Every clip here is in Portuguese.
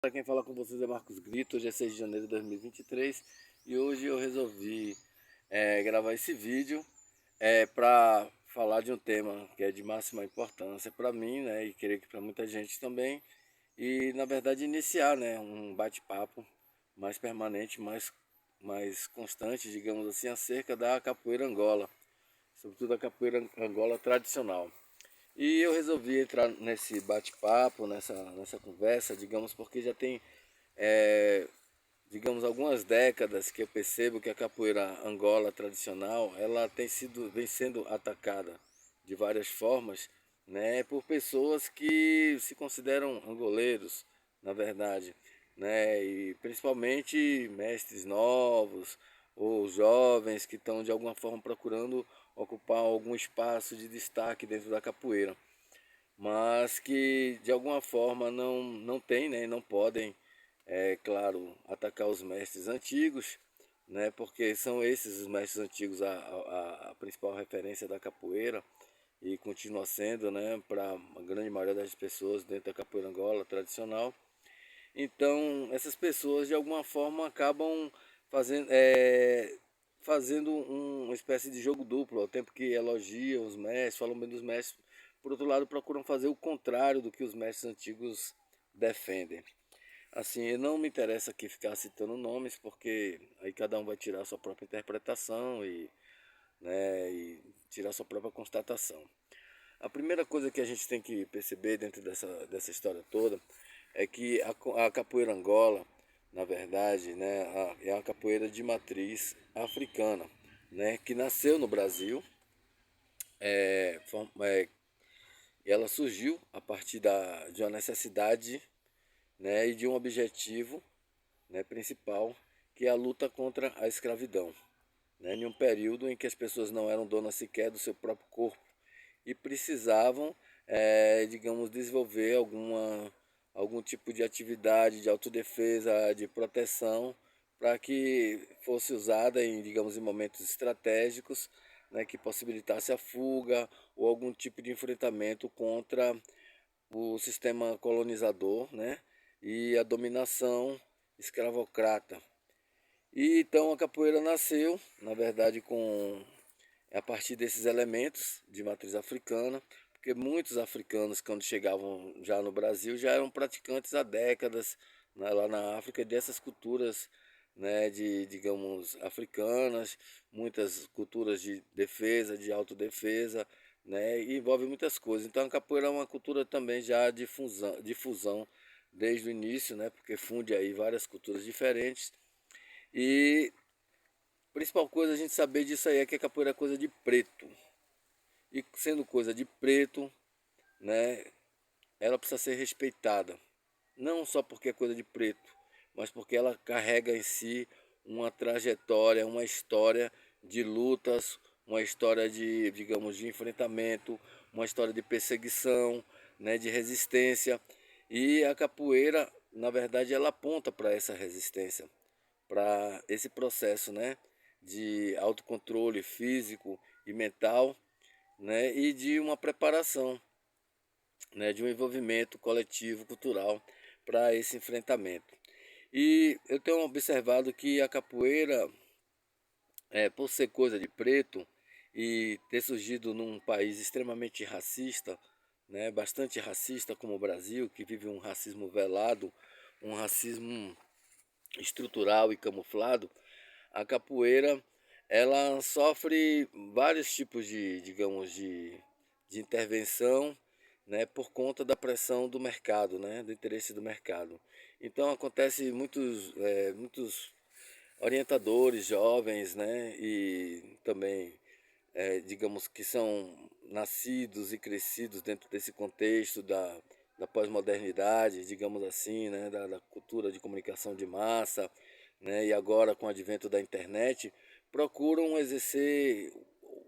Para quem fala com vocês é Marcos Grito. Hoje é 6 de janeiro de 2023 e hoje eu resolvi gravar esse vídeo para falar de um tema que é de máxima importância para mim, né, e creio que para muita gente também, e na verdade iniciar, né, um bate-papo mais permanente, mais constante, digamos assim, acerca da capoeira Angola, sobretudo a capoeira Angola tradicional. E eu resolvi entrar nesse bate-papo, nessa conversa, digamos, porque já tem, é, digamos, algumas décadas que eu percebo que a capoeira Angola tradicional, ela vem sendo atacada de várias formas, né, por pessoas que se consideram angoleiros, na verdade, né, e principalmente mestres novos ou jovens que estão de alguma forma procurando ocupar algum espaço de destaque dentro da capoeira, mas que de alguma forma não tem, né, não podem, claro, atacar os mestres antigos, né, porque são esses os mestres antigos a principal referência da capoeira e continua sendo, né, para a grande maioria das pessoas dentro da capoeira Angola tradicional. Então, essas pessoas de alguma forma acabam fazendo uma espécie de jogo duplo, ao tempo que elogiam os mestres, falam bem dos mestres, por outro lado procuram fazer o contrário do que os mestres antigos defendem. Assim, não me interessa aqui ficar citando nomes, porque aí cada um vai tirar a sua própria interpretação e tirar a sua própria constatação. A primeira coisa que a gente tem que perceber dentro dessa história toda é que a capoeira Angola, na verdade, né, é uma capoeira de matriz africana, né, que nasceu no Brasil. é, form- é, e ela surgiu a partir de uma necessidade, né, e de um objetivo, né, principal, que é a luta contra a escravidão, né, em um período em que as pessoas não eram donas sequer do seu próprio corpo e precisavam, digamos, desenvolver algum tipo de atividade de autodefesa, de proteção, para que fosse usada em, digamos, em momentos estratégicos, né, que possibilitasse a fuga ou algum tipo de enfrentamento contra o sistema colonizador, né, e a dominação escravocrata. E então a capoeira nasceu, na verdade, a partir desses elementos de matriz africana, porque muitos africanos, quando chegavam já no Brasil, já eram praticantes há décadas, né, lá na África, dessas culturas, né, digamos, africanas, muitas culturas de defesa, de autodefesa, né, e envolve muitas coisas. Então a capoeira é uma cultura também já de fusão desde o início, né, porque funde aí várias culturas diferentes. E a principal coisa a gente saber disso aí é que a capoeira é coisa de preto. E sendo coisa de preto, né, ela precisa ser respeitada. Não só porque é coisa de preto, mas porque ela carrega em si uma trajetória, uma história de lutas, uma história de, digamos, de enfrentamento, uma história de perseguição, né, de resistência. E a capoeira, na verdade, ela aponta para essa resistência, para esse processo, né, de autocontrole físico e mental, né, e de uma preparação, né, de um envolvimento coletivo, cultural para esse enfrentamento. E eu tenho observado que a capoeira, por ser coisa de preto e ter surgido num país extremamente racista, né, bastante racista como o Brasil, que vive um racismo velado, um racismo estrutural e camuflado, a capoeira ela sofre vários tipos de, digamos, de intervenção, né, por conta da pressão do mercado, né, do interesse do mercado. Então acontece muitos orientadores jovens, né, e também, digamos que são nascidos e crescidos dentro desse contexto da pós-modernidade, digamos assim, né, da cultura de comunicação de massa, né, e agora com o advento da internet, procuram exercer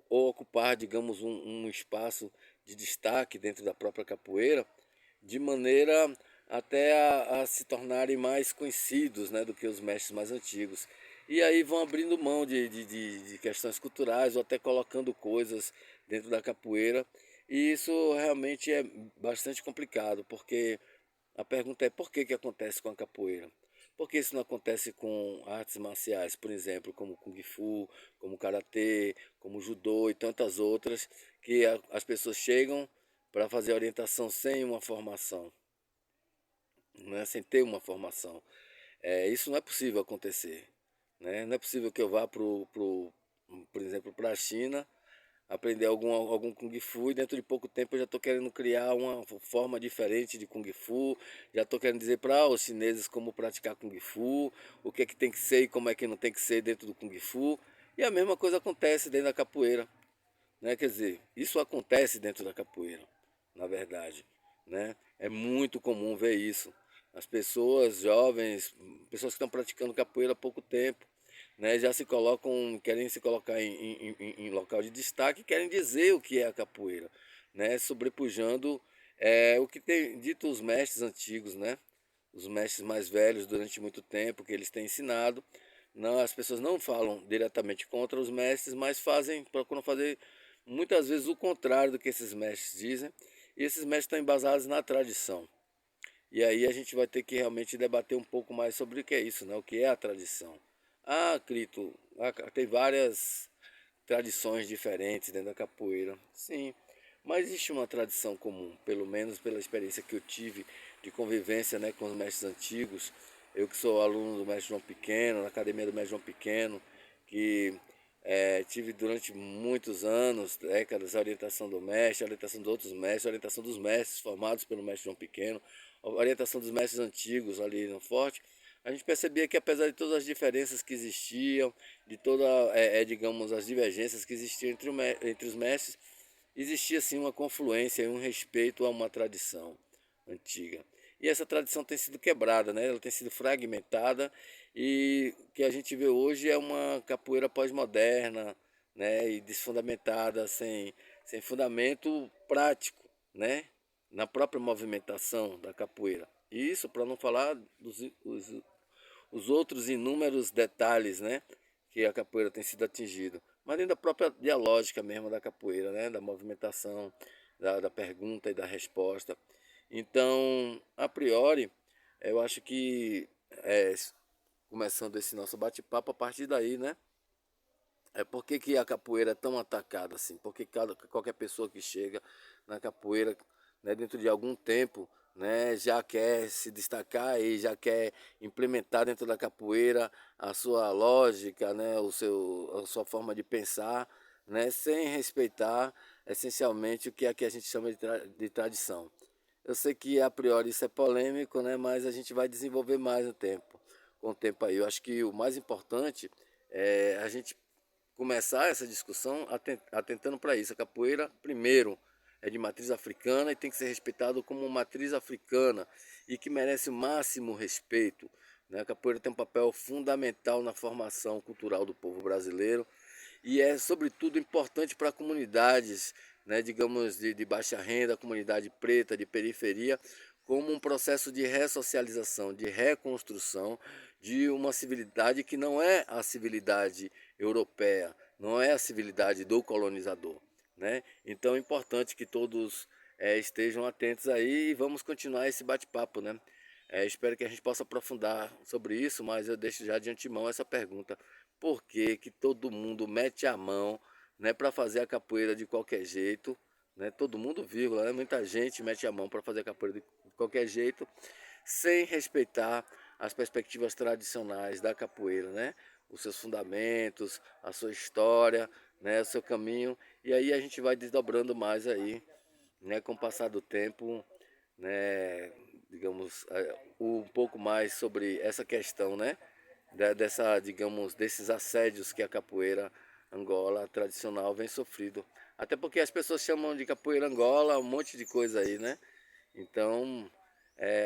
ou ocupar, digamos, um espaço de destaque dentro da própria capoeira, de maneira até a se tornarem mais conhecidos, né, do que os mestres mais antigos. E aí vão abrindo mão de questões culturais ou até colocando coisas dentro da capoeira. E isso realmente é bastante complicado, porque A pergunta é por que que acontece com a capoeira? Por que isso não acontece com artes marciais, por exemplo, como Kung Fu, como Karatê, como Judô e tantas outras, que as pessoas chegam para fazer orientação sem uma formação, né? Sem ter uma formação. Isso não é possível acontecer, né? Não é possível que eu vá, por exemplo, para a China aprender algum Kung Fu e dentro de pouco tempo eu já estou querendo criar uma forma diferente de Kung Fu, já estou querendo dizer para os chineses como praticar Kung Fu, o que é que tem que ser e como é que não tem que ser dentro do Kung Fu, e a mesma coisa acontece dentro da capoeira, né? Quer dizer, isso acontece dentro da capoeira, na verdade, né? É muito comum ver isso. As pessoas jovens, pessoas que estão praticando capoeira há pouco tempo, né, já se colocam, querem se colocar em local de destaque, querem dizer o que é a capoeira, né, sobrepujando o que tem dito os mestres antigos, né, os mestres mais velhos durante muito tempo que eles têm ensinado. Não, as pessoas não falam diretamente contra os mestres, mas procuram fazer muitas vezes o contrário do que esses mestres dizem. E esses mestres estão embasados na tradição. E aí a gente vai ter que realmente debater um pouco mais sobre o que é isso, né? O que é a tradição. Crito, tem várias tradições diferentes dentro da capoeira. Sim, mas existe uma tradição comum, pelo menos pela experiência que eu tive de convivência, né, com os mestres antigos. Eu que sou aluno do mestre João Pequeno, na academia do mestre João Pequeno, que tive durante muitos anos, décadas, a orientação do mestre, a orientação de outros mestres, a orientação dos mestres formados pelo mestre João Pequeno, a orientação dos mestres antigos ali no Forte. A gente percebia que apesar de todas as diferenças que existiam, de toda, digamos, as divergências que existiam entre os mestres, existia sim uma confluência e um respeito a uma tradição antiga. E essa tradição tem sido quebrada, né? Ela tem sido fragmentada e o que a gente vê hoje é uma capoeira pós-moderna, né? E desfundamentada, sem fundamento prático, né? Na própria movimentação da capoeira. E isso para não falar os outros inúmeros detalhes, né, que a capoeira tem sido atingido, mas dentro da própria dialógica mesmo da capoeira, né, da movimentação, da pergunta e da resposta. Então, a priori, eu acho que começando esse nosso bate-papo a partir daí, né, por que, que a capoeira é tão atacada assim? Porque qualquer pessoa que chega na capoeira, né, dentro de algum tempo, né, já quer se destacar e já quer implementar dentro da capoeira a sua lógica, né, a sua forma de pensar, né, sem respeitar essencialmente o que aqui a gente chama de tradição. Eu sei que a priori isso é polêmico, né, mas a gente vai desenvolver mais com o tempo aí. Eu acho que o mais importante é a gente começar essa discussão atentando para isso. A capoeira, primeiro, é de matriz africana e tem que ser respeitado como matriz africana e que merece o máximo respeito, né? A capoeira tem um papel fundamental na formação cultural do povo brasileiro e é, sobretudo, importante para comunidades, né, digamos, de baixa renda, comunidade preta, de periferia, como um processo de ressocialização, de reconstrução de uma civilidade que não é a civilidade europeia, não é a civilidade do colonizador, né? Então é importante que todos estejam atentos aí e vamos continuar esse bate-papo, né? Espero que a gente possa aprofundar sobre isso, mas eu deixo já de antemão essa pergunta: por que que todo mundo mete a mão, né, para fazer a capoeira de qualquer jeito, né? Todo mundo, vírgula, né? Muita gente mete a mão para fazer a capoeira de qualquer jeito, sem respeitar as perspectivas tradicionais da capoeira, né? Os seus fundamentos, a sua história, né? O seu caminho. E aí a gente vai desdobrando mais aí, né? Com o passar do tempo, né? Digamos, um pouco mais sobre essa questão, né? Digamos, desses assédios que a capoeira Angola tradicional vem sofrido. Até porque as pessoas chamam de capoeira Angola um monte de coisa aí, né? Então,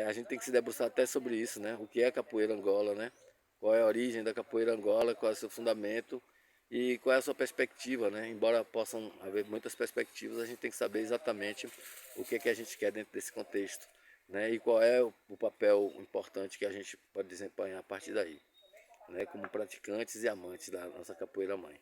a gente tem que se debruçar até sobre isso, né? O que é capoeira Angola, né? Qual é a origem da capoeira Angola, qual é o seu fundamento e qual é a sua perspectiva, né? Embora possam haver muitas perspectivas, a gente tem que saber exatamente o que é que a gente quer dentro desse contexto, né? E qual é o papel importante que a gente pode desempenhar a partir daí, né? Como praticantes e amantes da nossa capoeira mãe.